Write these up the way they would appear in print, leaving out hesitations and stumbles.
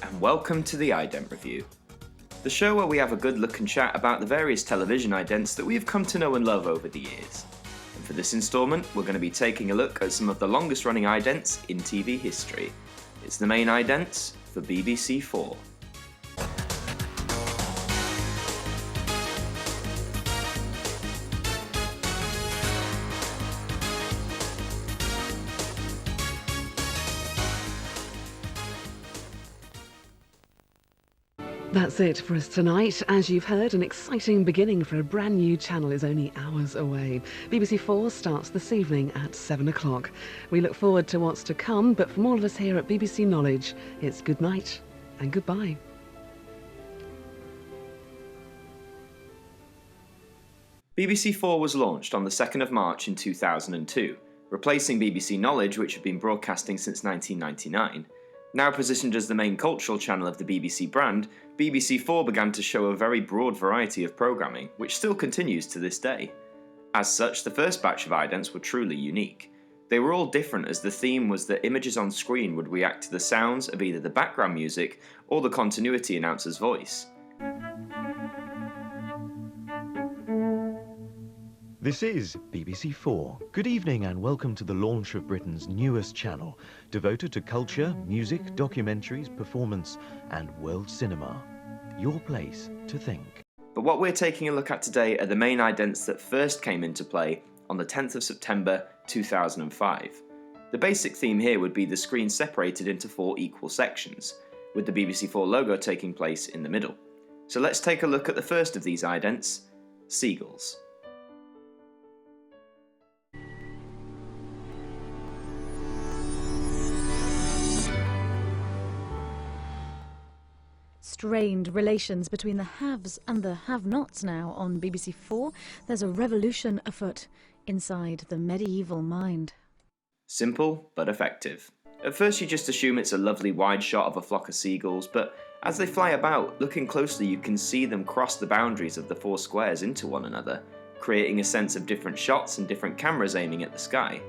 and welcome to the Ident Review, the show where we have a good look and chat about the various television idents that we have come to know and love over the years. And for this instalment, we're going to be taking a look at some of the longest running idents in TV history. It's the main idents for BBC 4. That's it for us tonight. As you've heard, an exciting beginning for a brand new channel is only hours away. BBC 4 starts this evening at 7 o'clock. We look forward to what's to come, but from all of us here at BBC Knowledge, it's good night and goodbye. BBC 4 was launched on the 2nd of March in 2002, replacing BBC Knowledge, which had been broadcasting since 1999. Now positioned as the main cultural channel of the BBC brand, BBC 4 began to show a very broad variety of programming, which still continues to this day. As such, the first batch of idents were truly unique. They were all different, as the theme was that images on screen would react to the sounds of either the background music or the continuity announcer's voice. This is BBC 4. Good evening and welcome to the launch of Britain's newest channel, devoted to culture, music, documentaries, performance and world cinema. Your place to think. But what we're taking a look at today are the main idents that first came into play on the 10th of September 2005. The basic theme here would be the screen separated into 4 equal sections, with the BBC 4 logo taking place in the middle. So let's take a look at the first of these idents, Seagulls. Strained relations between the haves and the have-nots now on BBC 4. There's a revolution afoot inside the medieval mind. Simple but effective. At first you just assume it's a lovely wide shot of a flock of seagulls, but as they fly about, looking closely you can see them cross the boundaries of the 4 squares into one another, creating a sense of different shots and different cameras aiming at the sky.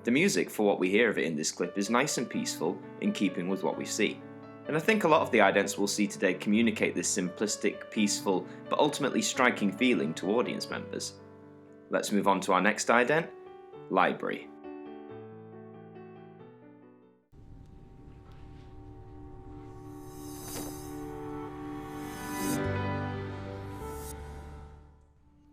The music, for what we hear of it in this clip, is nice and peaceful, in keeping with what we see. And I think a lot of the idents we'll see today communicate this simplistic, peaceful, but ultimately striking feeling to audience members. Let's move on to our next ident, Library.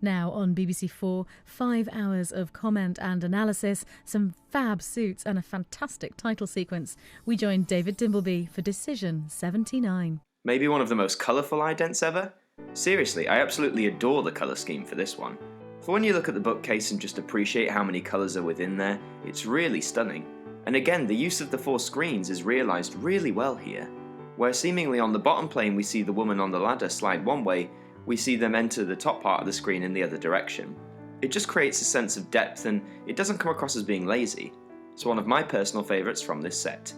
Now on BBC 4, 5 hours of comment and analysis, some fab suits and a fantastic title sequence. We joined David Dimbleby for Decision 79. Maybe one of the most colourful idents ever? Seriously, I absolutely adore the colour scheme for this one. For when you look at the bookcase and just appreciate how many colours are within there, it's really stunning. And again, the use of the 4 screens is realised really well here. Where seemingly on the bottom plane we see the woman on the ladder slide one way, we see them enter the top part of the screen in the other direction. It just creates a sense of depth and it doesn't come across as being lazy. It's one of my personal favourites from this set.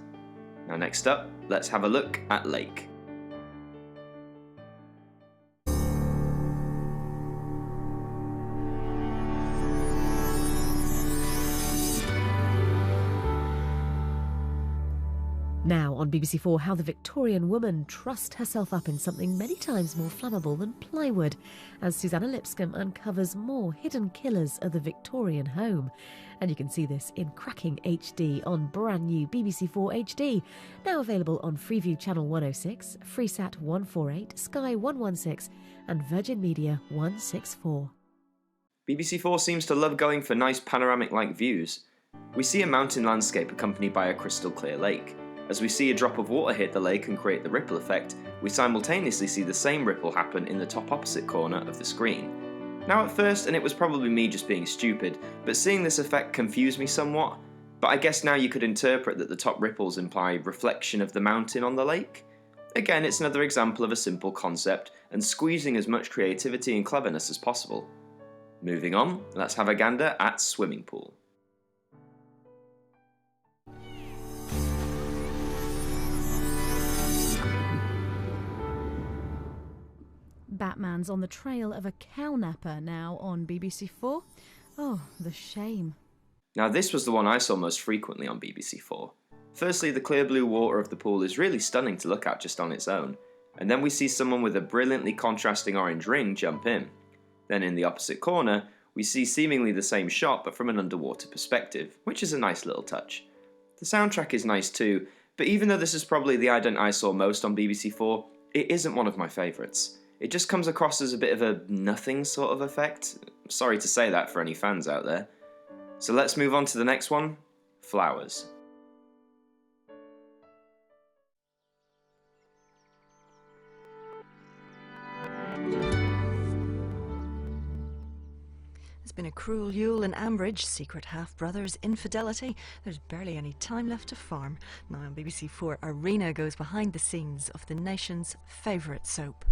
Now next up, let's have a look at Lake. Now on BBC 4, how the Victorian woman trussed herself up in something many times more flammable than plywood, as Susanna Lipscomb uncovers more hidden killers of the Victorian home. And you can see this in cracking HD on brand new BBC 4 HD, now available on Freeview Channel 106, Freesat 148, Sky 116 and Virgin Media 164. BBC 4 seems to love going for nice panoramic-like views. We see a mountain landscape accompanied by a crystal clear lake. As we see a drop of water hit the lake and create the ripple effect, we simultaneously see the same ripple happen in the top opposite corner of the screen. Now at first, and it was probably me just being stupid, but seeing this effect confused me somewhat, but I guess now you could interpret that the top ripples imply reflection of the mountain on the lake. Again, it's another example of a simple concept and squeezing as much creativity and cleverness as possible. Moving on, let's have a gander at Swimming Pool. Batman's on the trail of a cow napper now on BBC 4. Oh, the shame. Now this was the one I saw most frequently on BBC 4. Firstly, the clear blue water of the pool is really stunning to look at just on its own, and then we see someone with a brilliantly contrasting orange ring jump in. Then in the opposite corner, we see seemingly the same shot but from an underwater perspective, which is a nice little touch. The soundtrack is nice too, but even though this is probably the ident I saw most on BBC4, it isn't one of my favourites. It just comes across as a bit of a nothing sort of effect. Sorry to say that for any fans out there. So let's move on to the next one, Flowers. There's been a cruel Yule in Ambridge, secret half-brothers, infidelity. There's barely any time left to farm. Now on BBC4, Arena goes behind the scenes of the nation's favourite soap.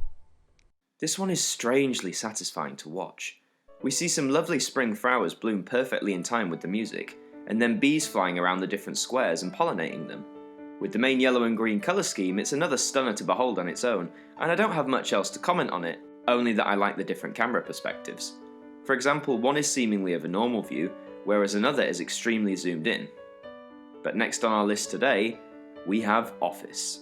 This one is strangely satisfying to watch. We see some lovely spring flowers bloom perfectly in time with the music, and then bees flying around the different squares and pollinating them. With the main yellow and green colour scheme, it's another stunner to behold on its own, and I don't have much else to comment on it, only that I like the different camera perspectives. For example, one is seemingly of a normal view, whereas another is extremely zoomed in. But next on our list today, we have Office.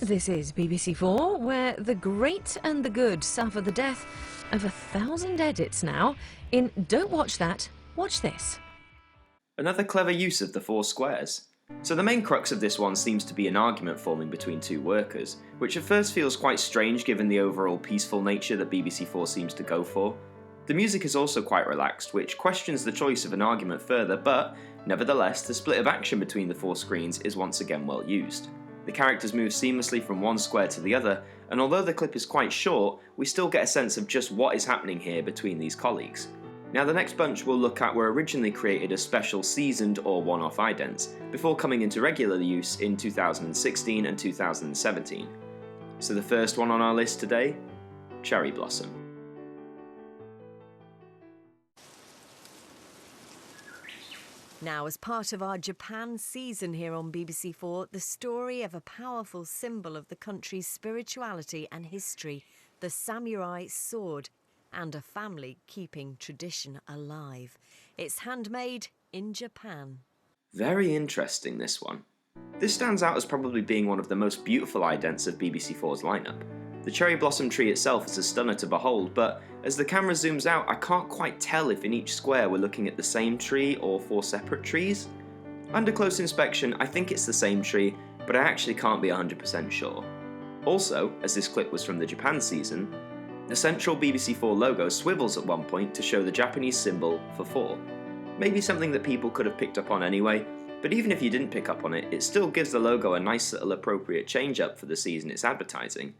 This is BBC4, where the great and the good suffer the death of 1,000 edits now in Don't Watch That, Watch This. Another clever use of the four squares. So the main crux of this one seems to be an argument forming between two workers, which at first feels quite strange given the overall peaceful nature that BBC4 seems to go for. The music is also quite relaxed, which questions the choice of an argument further, but nevertheless the split of action between the four screens is once again well used. The characters move seamlessly from one square to the other, and although the clip is quite short, we still get a sense of just what is happening here between these colleagues. Now the next bunch we'll look at were originally created as special seasoned or one-off idents, before coming into regular use in 2016 and 2017. So the first one on our list today, Cherry Blossom. Now, as part of our Japan season here on BBC4, the story of a powerful symbol of the country's spirituality and history, the samurai sword, and a family keeping tradition alive. It's handmade in Japan. Very interesting, this one. This stands out as probably being one of the most beautiful idents of BBC4's lineup. The cherry blossom tree itself is a stunner to behold, but as the camera zooms out, I can't quite tell if in each square we're looking at the same tree or four separate trees. Under close inspection, I think it's the same tree, but I actually can't be 100% sure. Also, as this clip was from the Japan season, the central BBC4 logo swivels at one point to show the Japanese symbol for 4. Maybe something that people could have picked up on anyway, but even if you didn't pick up on it, it still gives the logo a nice little appropriate change up for the season it's advertising.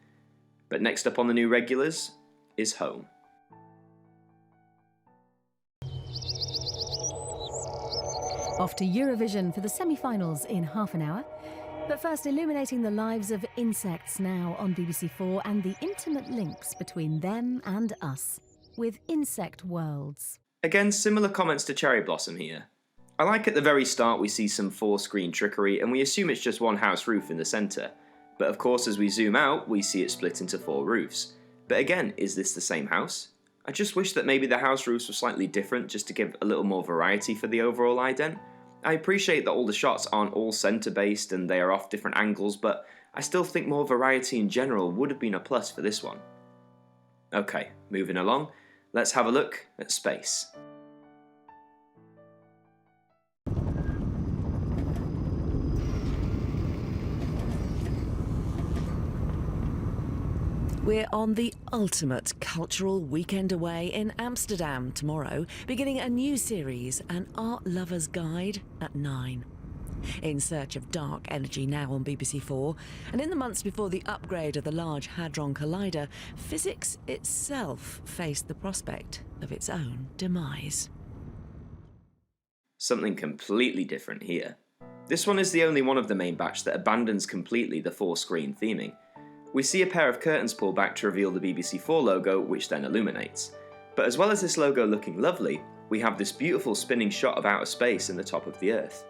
But next up on the new regulars is Home. Off to Eurovision for the semi-finals in half an hour. But first, illuminating the lives of insects now on BBC4 and the intimate links between them and us with Insect Worlds. Again, similar comments to Cherry Blossom here. I like at the very start we see some 4-screen trickery and we assume it's just one house roof in the centre. But of course as we zoom out we see it split into 4 roofs. But again, is this the same house? I just wish that maybe the house roofs were slightly different just to give a little more variety for the overall ident. I appreciate that all the shots aren't all centre based and they are off different angles, but I still think more variety in general would have been a plus for this one. Okay, moving along, let's have a look at space. We're on the ultimate cultural weekend away in Amsterdam tomorrow, beginning a new series, An Art Lover's Guide at 9. In Search of Dark Energy now on BBC4, and in the months before the upgrade of the Large Hadron Collider, physics itself faced the prospect of its own demise. Something completely different here. This one is the only one of the main batch that abandons completely the 4-screen theming. We see a pair of curtains pull back to reveal the BBC4 logo, which then illuminates. But as well as this logo looking lovely, we have this beautiful spinning shot of outer space in the top of the Earth.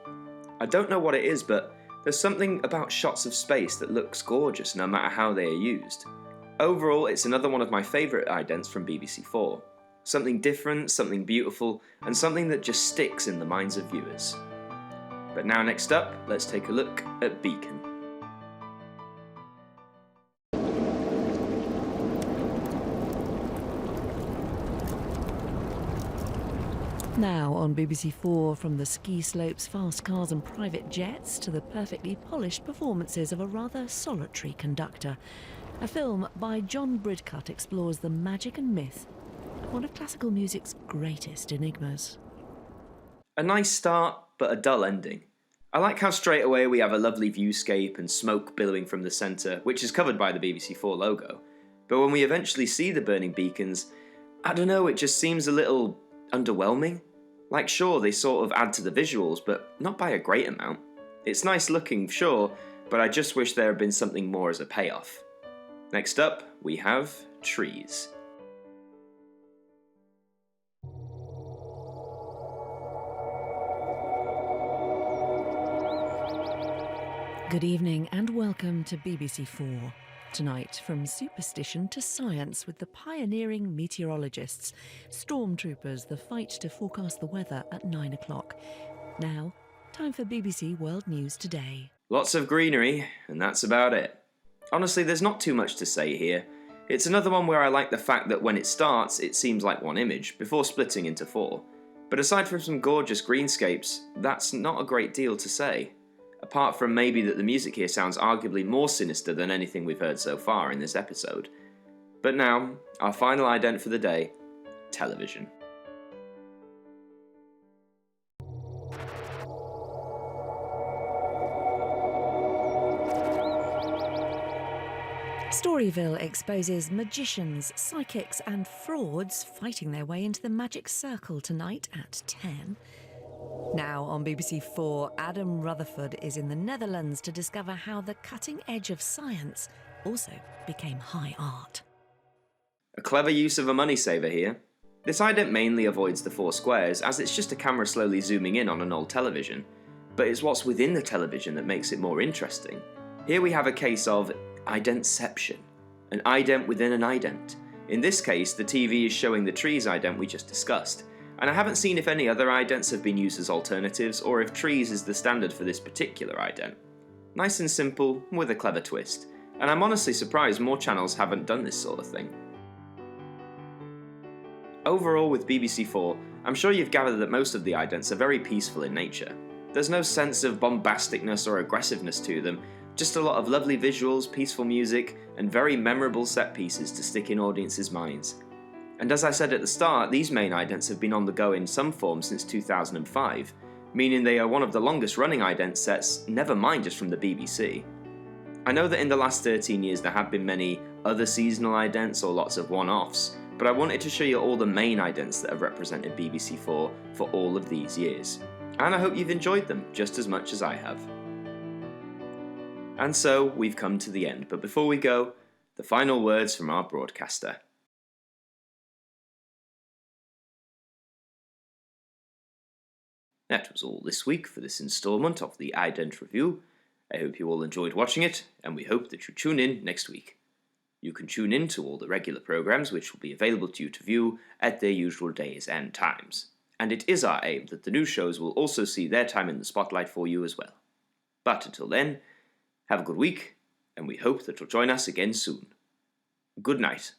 I don't know what it is, but there's something about shots of space that looks gorgeous no matter how they are used. Overall, it's another one of my favourite idents from BBC4. Something different, something beautiful, and something that just sticks in the minds of viewers. But now next up, let's take a look at Beacon. Now on BBC 4, from the ski slopes, fast cars and private jets to the perfectly polished performances of a rather solitary conductor. A film by John Bridcut explores the magic and myth of one of classical music's greatest enigmas. A nice start, but a dull ending. I like how straight away we have a lovely viewscape and smoke billowing from the centre, which is covered by the BBC 4 logo. But when we eventually see the burning beacons, I don't know, it just seems a little underwhelming. Like, sure, they sort of add to the visuals, but not by a great amount. It's nice looking, sure, but I just wish there had been something more as a payoff. Next up, we have trees. Good evening and welcome to BBC 4. Tonight, from superstition to science with the pioneering meteorologists, stormtroopers, the fight to forecast the weather at 9 o'clock. Now, time for BBC World News Today. Lots of greenery, and that's about it. Honestly, there's not too much to say here. It's another one where I like the fact that when it starts, it seems like one image, before splitting into 4. But aside from some gorgeous greenscapes, that's not a great deal to say. Apart from maybe that the music here sounds arguably more sinister than anything we've heard so far in this episode. But now, our final ident for the day, television. Storyville exposes magicians, psychics and frauds fighting their way into the magic circle tonight at 10. Now on BBC 4, Adam Rutherford is in the Netherlands to discover how the cutting edge of science also became high art. A clever use of a money saver here. This ident mainly avoids the 4 squares, as it's just a camera slowly zooming in on an old television. But it's what's within the television that makes it more interesting. Here we have a case of identception, an ident within an ident. In this case, the TV is showing the trees ident we just discussed. And I haven't seen if any other idents have been used as alternatives, or if trees is the standard for this particular ident. Nice and simple, with a clever twist, and I'm honestly surprised more channels haven't done this sort of thing. Overall with BBC 4, I'm sure you've gathered that most of the idents are very peaceful in nature. There's no sense of bombasticness or aggressiveness to them, just a lot of lovely visuals, peaceful music, and very memorable set pieces to stick in audiences' minds. And as I said at the start, these main idents have been on the go in some form since 2005, meaning they are one of the longest running ident sets, never mind just from the BBC. I know that in the last 13 years there have been many other seasonal idents or lots of one-offs, but I wanted to show you all the main idents that have represented BBC 4 for all of these years. And I hope you've enjoyed them just as much as I have. And so we've come to the end, but before we go, the final words from our broadcaster. That was all this week for this instalment of the Ident Review. I hope you all enjoyed watching it, and we hope that you tune in next week. You can tune in to all the regular programmes which will be available to you to view at their usual days and times. And it is our aim that the new shows will also see their time in the spotlight for you as well. But until then, have a good week, and we hope that you'll join us again soon. Good night.